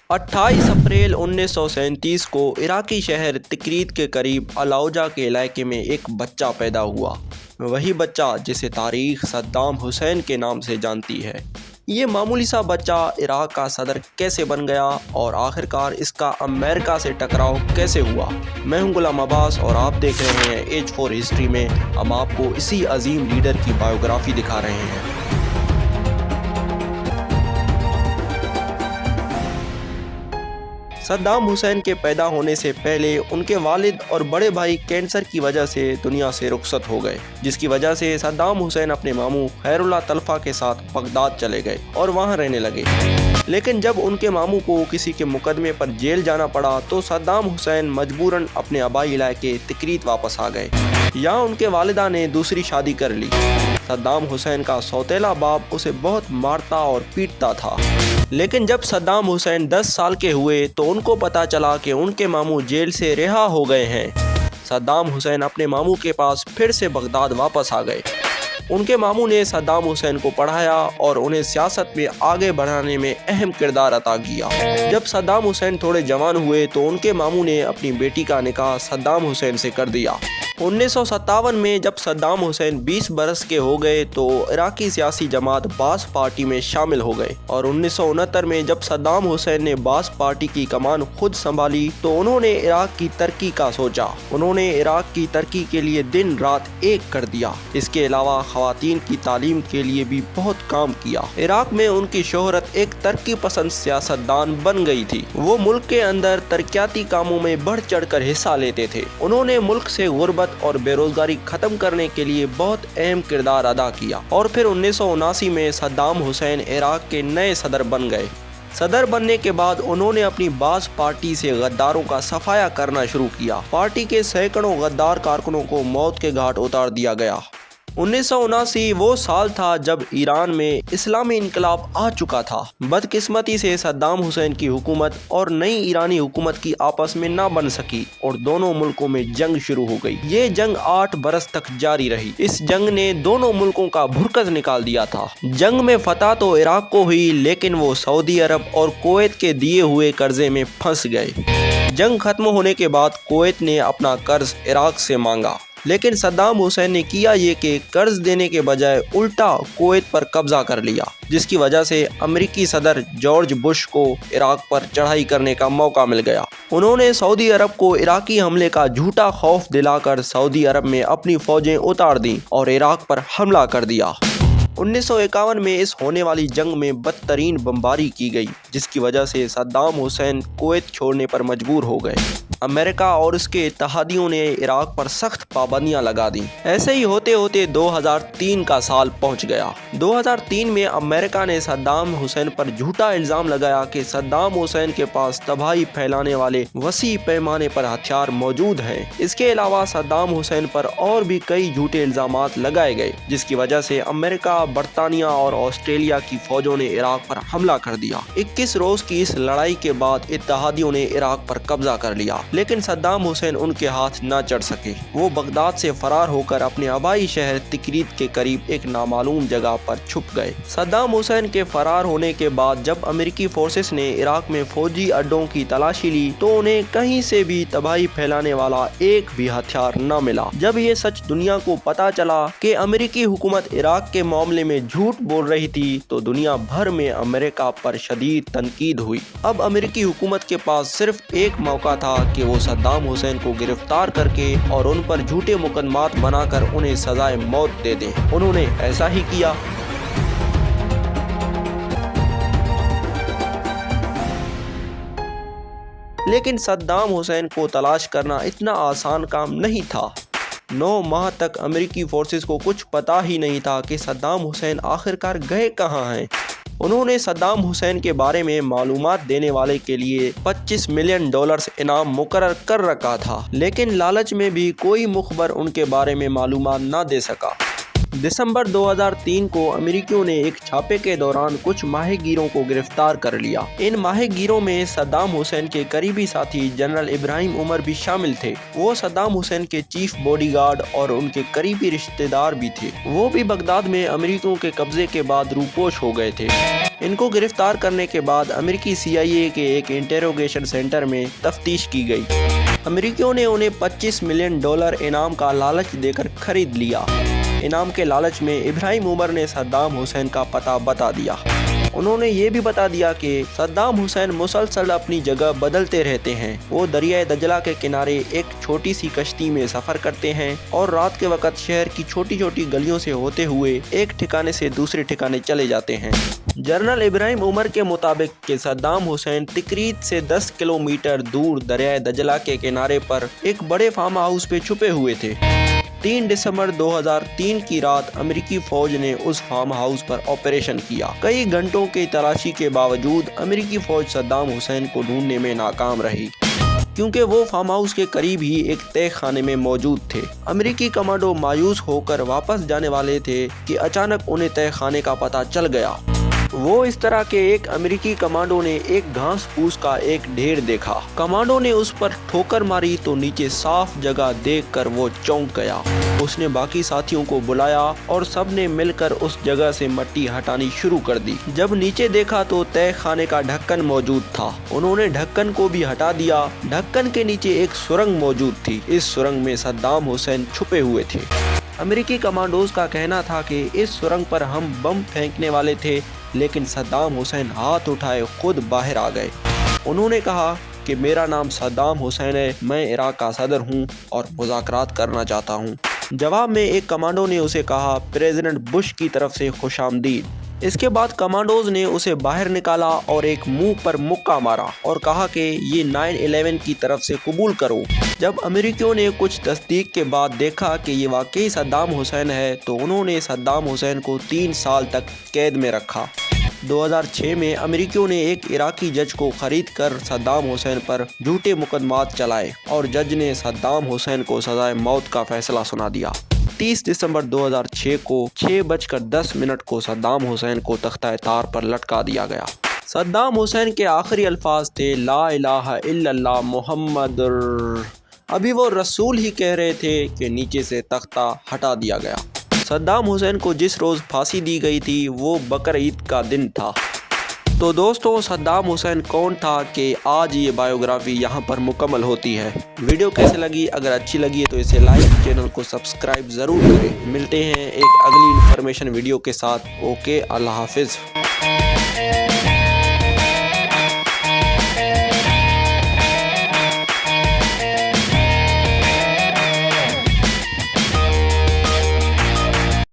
28 अप्रैल 1937 को इराकी शहर तिक्रीत के करीब अलाउजा के इलाके में एक बच्चा पैदा हुआ। वही बच्चा जिसे तारीख सद्दाम हुसैन के नाम से जानती है। ये मामूली सा बच्चा इराक का सदर कैसे बन गया और आखिरकार इसका अमेरिका से टकराव कैसे हुआ। मैं हूं गुलाम अब्बास और आप देख रहे हैं एज फॉर हिस्ट्री में। हम आपको इसी अजीम लीडर की बायोग्राफी दिखा रहे हैं। सद्दाम हुसैन के पैदा होने से पहले उनके वालिद और बड़े भाई कैंसर की वजह से दुनिया से रुखसत हो गए, जिसकी वजह से सद्दाम हुसैन अपने मामू खैरुल्लाह तलफा के साथ बगदाद चले गए और वहां रहने लगे। लेकिन जब उनके मामू को किसी के मुकदमे पर जेल जाना पड़ा तो सद्दाम हुसैन मजबूरन अपने आबाई इलाके तिक्रीत वापस आ गए। यहाँ उनके वालिदा ने दूसरी शादी कर ली। सद्दाम हुसैन का सौतेला बाप उसे बहुत मारता और पीटता था। लेकिन जब सद्दाम हुसैन 10 साल के हुए तो उनको पता चला कि उनके मामू जेल से रिहा हो गए हैं। सद्दाम हुसैन अपने मामू के पास फिर से बगदाद वापस आ गए। उनके मामू ने सद्दाम हुसैन को पढ़ाया और उन्हें सियासत में आगे बढ़ाने में अहम किरदार अता किया। जब सद्दाम हुसैन थोड़े जवान हुए तो उनके मामू ने अपनी बेटी का निकाह सद्दाम हुसैन से कर दिया। 1957 में जब सद्दाम हुसैन 20 बरस के हो गए तो इराकी सियासी जमात बास पार्टी में शामिल हो गए और 1969 में जब सद्दाम हुसैन ने बास पार्टी की कमान खुद संभाली तो उन्होंने इराक की तरक्की का सोचा। उन्होंने इराक की तरक्की के लिए दिन रात एक कर दिया। इसके अलावा ख़वातीन की तालीम के लिए भी बहुत काम किया। इराक में उनकी शोहरत एक तरक्की पसंद सियासतदान बन गई थी। वो मुल्क के अंदर तरक्याती कामों में बढ़ चढ़ कर हिस्सा लेते थे। उन्होंने मुल्क से गुर्बत और बेरोजगारी खत्म करने के लिए बहुत अहम किरदार अदा किया और फिर 1979 में सद्दाम हुसैन इराक के नए सदर बन गए। सदर बनने के बाद उन्होंने अपनी बास पार्टी से गद्दारों का सफाया करना शुरू किया। पार्टी के सैकड़ों गद्दार कारकुनों को मौत के घाट उतार दिया गया। 1979 वो साल था जब ईरान में इस्लामी इनकलाब आ चुका था। बदकिस्मती से सद्दाम हुसैन की हुकूमत और नई ईरानी हुकूमत की आपस में ना बन सकी और दोनों मुल्कों में जंग शुरू हो गई। ये जंग 8 बरस तक जारी रही। इस जंग ने दोनों मुल्कों का भुरकस निकाल दिया था। जंग में फतह तो इराक को हुई, लेकिन वो सऊदी अरब और कुवैत के दिए हुए कर्जे में फंस गए। जंग खत्म होने के बाद कुवैत ने अपना कर्ज इराक से मांगा, लेकिन सद्दाम हुसैन ने किया ये कि कर्ज देने के बजाय उल्टा कुवैत पर कब्जा कर लिया, जिसकी वजह से अमेरिकी सदर जॉर्ज बुश को इराक पर चढ़ाई करने का मौका मिल गया। उन्होंने सऊदी अरब को इराकी हमले का झूठा खौफ दिलाकर सऊदी अरब में अपनी फौजें उतार दी और इराक पर हमला कर दिया। 1951 में इस होने वाली जंग में बदतरीन बमबारी की गई, जिसकी वजह से सद्दाम हुसैन कुवैत छोड़ने पर मजबूर हो गए। अमेरिका और उसके इत्तहादियों ने इराक पर सख्त पाबंदियां लगा दी। ऐसे ही होते होते 2003 का साल पहुंच गया। 2003 में अमेरिका ने सद्दाम हुसैन पर झूठा इल्ज़ाम लगाया कि सद्दाम हुसैन के पास तबाही फैलाने वाले वसी पैमाने पर हथियार मौजूद हैं। इसके अलावा सद्दाम हुसैन पर और भी कई झूठे इल्ज़ामात लगाए गए, जिसकी वजह से अमेरिका, बरतानिया और ऑस्ट्रेलिया की फौजों ने इराक पर हमला कर दिया। 21 रोज की इस लड़ाई के बाद इत्तहादियों ने इराक पर कब्जा कर लिया, लेकिन सद्दाम हुसैन उनके हाथ न चढ़ सके। वो बगदाद से फरार होकर अपने आबाई शहर तिक्रीत के करीब एक नामालूम जगह पर छुप गए। सद्दाम हुसैन के फरार होने के बाद जब अमेरिकी फोर्सेस ने इराक में फौजी अड्डों की तलाशी ली तो उन्हें कहीं से भी तबाही फैलाने वाला एक भी हथियार न मिला। जब ये सच दुनिया को पता चला कि अमेरिकी हुकूमत इराक के मामले में झूठ बोल रही थी तो दुनिया भर में अमेरिका पर शदीद तनकीद हुई। अब अमेरिकी हुकूमत के पास सिर्फ एक मौका था कि वो सद्दाम हुसैन को गिरफ्तार करके और उन पर झूठे मुकदमात बनाकर उन्हें सजाए मौत दे दें। उन्होंने ऐसा ही किया। लेकिन सद्दाम हुसैन को तलाश करना इतना आसान काम नहीं था। 9 माह तक अमेरिकी फोर्सेस को कुछ पता ही नहीं था कि सद्दाम हुसैन आखिरकार गए कहाँ हैं। उन्होंने सद्दाम हुसैन के बारे में मालूमात देने वाले के लिए $25 मिलियन इनाम मुकर्रर कर रखा था, लेकिन लालच में भी कोई मुखबर उनके बारे में मालूमात न दे सका। दिसंबर 2003 को अमेरिकियों ने एक छापे के दौरान कुछ माहिरगिरों को गिरफ्तार कर लिया। इन माहिरगिरों में सद्दाम हुसैन के करीबी साथी जनरल इब्राहिम उमर भी शामिल थे। वो सद्दाम हुसैन के चीफ बॉडीगार्ड और उनके करीबी रिश्तेदार भी थे। वो भी बगदाद में अमेरिकियों के कब्जे के बाद रूपोश हो गए थे। ان کو गिरफ्तार करने के बाद अमेरिकी CIA के एक इंटेरोगेशन सेंटर में तफ्तीश की गई। अमेरिकियों ने उन्हें $25 मिलियन इनाम का लालच देकर खरीद लिया। इनाम के लालच में इब्राहिम उमर ने सद्दाम हुसैन का पता बता दिया। उन्होंने ये भी बता दिया कि सद्दाम हुसैन मुसलसल अपनी जगह बदलते रहते हैं। वो दरिया दजला के किनारे एक छोटी सी कश्ती में सफ़र करते हैं और रात के वक्त शहर की छोटी छोटी गलियों से होते हुए एक ठिकाने से दूसरे ठिकाने चले जाते हैं। जनरल इब्राहिम उमर के मुताबिक कि सद्दाम हुसैन तिकरीत से 10 किलोमीटर दूर दरिया दजला के किनारे पर एक बड़े फार्म हाउस पे छुपे हुए थे। 3 दिसंबर 2003 की रात अमेरिकी फौज ने उस फार्म हाउस पर ऑपरेशन किया। कई घंटों की तलाशी के बावजूद अमेरिकी फौज सद्दाम हुसैन को ढूंढने में नाकाम रही, क्योंकि वो फार्म हाउस के करीब ही एक तह खाने में मौजूद थे। अमेरिकी कमांडो मायूस होकर वापस जाने वाले थे कि अचानक उन्हें तह खाने का पता चल गया। वो इस तरह के एक अमेरिकी कमांडो ने एक घास फूस का एक ढेर देखा। कमांडो ने उस पर ठोकर मारी तो नीचे साफ जगह देखकर वो चौंक गया। उसने बाकी साथियों को बुलाया और सबने मिलकर उस जगह से मिट्टी हटानी शुरू कर दी। जब नीचे देखा तो तह खाने का ढक्कन मौजूद था। उन्होंने ढक्कन को भी हटा दिया। ढक्कन के नीचे एक सुरंग मौजूद थी। इस सुरंग में सद्दाम हुसैन छुपे हुए थे। अमेरिकी कमांडोज का कहना था कि इस सुरंग पर हम बम फेंकने वाले थे, लेकिन सद्दाम हुसैन हाथ उठाए खुद बाहर आ गए। उन्होंने कहा कि मेरा नाम सद्दाम हुसैन है, मैं इराक का सदर हूं और मुज़ाकरात करना चाहता हूं। जवाब में एक कमांडो ने उसे कहा, प्रेसिडेंट बुश की तरफ से खुशामदीद। इसके बाद कमांडोज ने उसे बाहर निकाला और एक मुंह पर मुक्का मारा और कहा कि ये 9/11 की तरफ से कबूल करो। जब अमेरिकियों ने कुछ तस्दीक के बाद देखा कि ये वाकई सद्दाम हुसैन है तो उन्होंने सद्दाम हुसैन को 3 साल तक कैद में रखा। 2006 में अमेरिकियों ने एक इराकी जज को खरीद कर सद्दाम हुसैन पर झूठे मुकदमात चलाए और जज ने सद्दाम हुसैन को सजाए मौत का फैसला सुना दिया। 30 दिसंबर 2006 को 6:10 को सद्दाम हुसैन को तख्ता तार पर लटका दिया गया। सद्दाम हुसैन के आखिरी अल्फाज थे, ला इलाहा इल्लल्लाह मुहम्मदुर। अभी वो रसूल ही कह रहे थे कि नीचे से तख्ता हटा दिया गया। सद्दाम हुसैन को जिस रोज़ फांसी दी गई थी वो बकरीद का दिन था। तो दोस्तों, सद्दाम हुसैन कौन था कि आज ये बायोग्राफी यहाँ पर मुकम्मल होती है। वीडियो कैसे लगी? अगर अच्छी लगी है तो इसे लाइक, चैनल को सब्सक्राइब ज़रूर करें। मिलते हैं एक अगली इन्फॉर्मेशन वीडियो के साथ। ओके, अल्लाह हाफिज़।